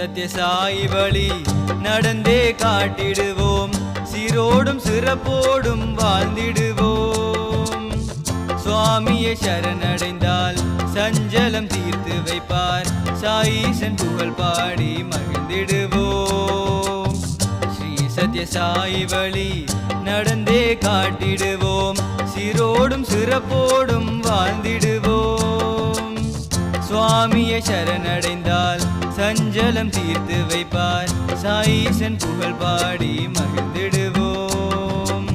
சத்யசாயி வழி நடந்தே காட்டிடுவோம், சீரோடும் சிறப்போடும் வாழ்ந்திடுவோம். சுவாமியை சரணடைந்தால் சஞ்சலம் தீர்த்து வைப்பார், சாயீசன் புகழ் பாடி மகிழ்ந்திடுவோம். ஸ்ரீ சத்யசாயி வழி நடந்தே காட்டிடுவோம், சீரோடும் சிறப்போடும் வாழ்ந்திடுவோம். சுவாமியை சரணடைந்தால் சஞ்சலம் தீர்த்து வைப்பார், சாயீசன் புகழ் பாடி மகிழ்ந்திடுவோம்.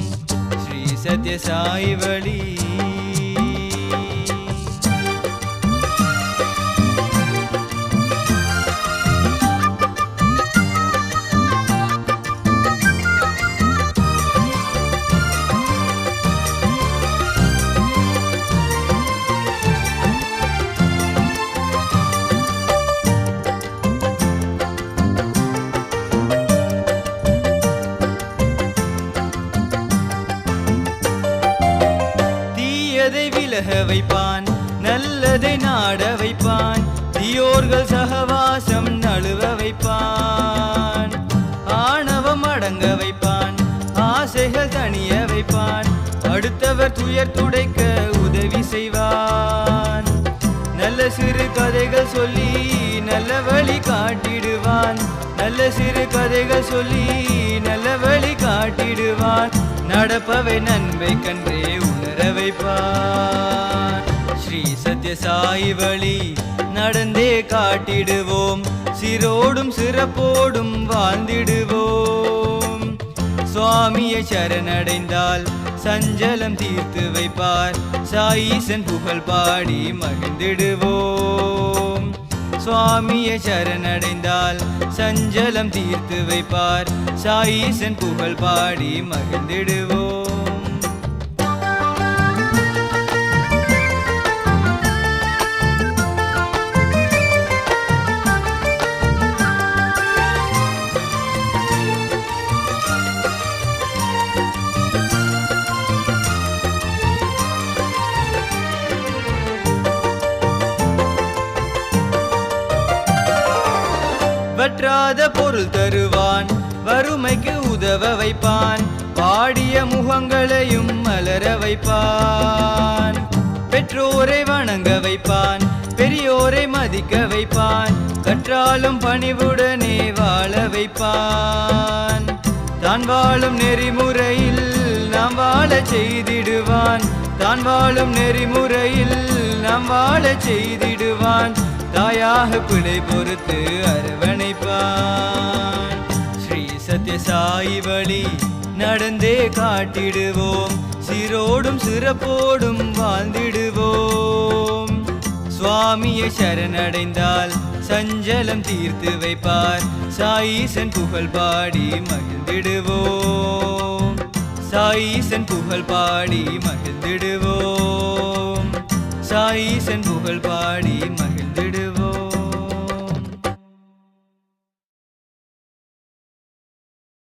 ஸ்ரீ சத்யசாயி வழி. விலக வைப்பான், நல்லதை நாட வைப்பான், தீயோர்கள் சகவாசம் நழுவ வைப்பான். ஆணவம் அடங்க வைப்பான், ஆசைகள் தணிய வைப்பான், அடுத்தவர் துயர் துடைக்க உதவி செய்வான். நல்ல சிறு கதைகள் சொல்லி நல்ல வழி காட்டிடுவான், நல்ல சிறு கதைகள் சொல்லி நல்ல வழி காட்டிடுவான். நடப்பவை நன்மை கன்றே உணர வைப்பான். ஸ்ரீ சத்யசாயி வழி நடந்தே காட்டிடுவோம், சீரோடும் சிறப்போடும் வாழ்ந்திடுவோம். சுவாமியை சரணடைந்தால் சஞ்சலம் தீர்த்து வைப்பார், சாயீசன் புகழ் பாடி மகிழ்ந்திடுவோம். சுவாமியை சரணடைந்தால் சஞ்சலம் தீர்த்து வைப்பார், சாயீசன் புகழ் பாடி மகிழ்ந்திடுவோம். வற்றாத பொருள் தருவான், வறுமைக்கு உதவ வைப்பான், பாடிய முகங்களையும் மலர வைப்பான். பெற்றோரை வணங்க வைப்பான், பெரியோரை மதிக்க வைப்பான், கற்றாலும் பணிவுடனே வாழ வைப்பான். தான் வாழும் நெறிமுறையில் நாம் வாழ செய்திடுவான், தான் வாழும் நெறிமுறையில் நாம் வாழ செய்திடுவான். தாயாக பிழை பொறுத்து அரவணைப்பான். ஸ்ரீ சத்யசாயி வழி நடந்தே காட்டிடுவோம், சீரோடும் சிறப்போடும் வாழ்ந்திடுவோம். சுவாமியை சரணடைந்தால் சஞ்சலம் தீர்த்து வைப்பார், சாயீசன் புகழ் பாடி மகிழ்ந்திடுவோம். சாயீசன் புகழ் பாடி மகிழ்ந்திடுவோம். சாயீசன் புகழ் பாடி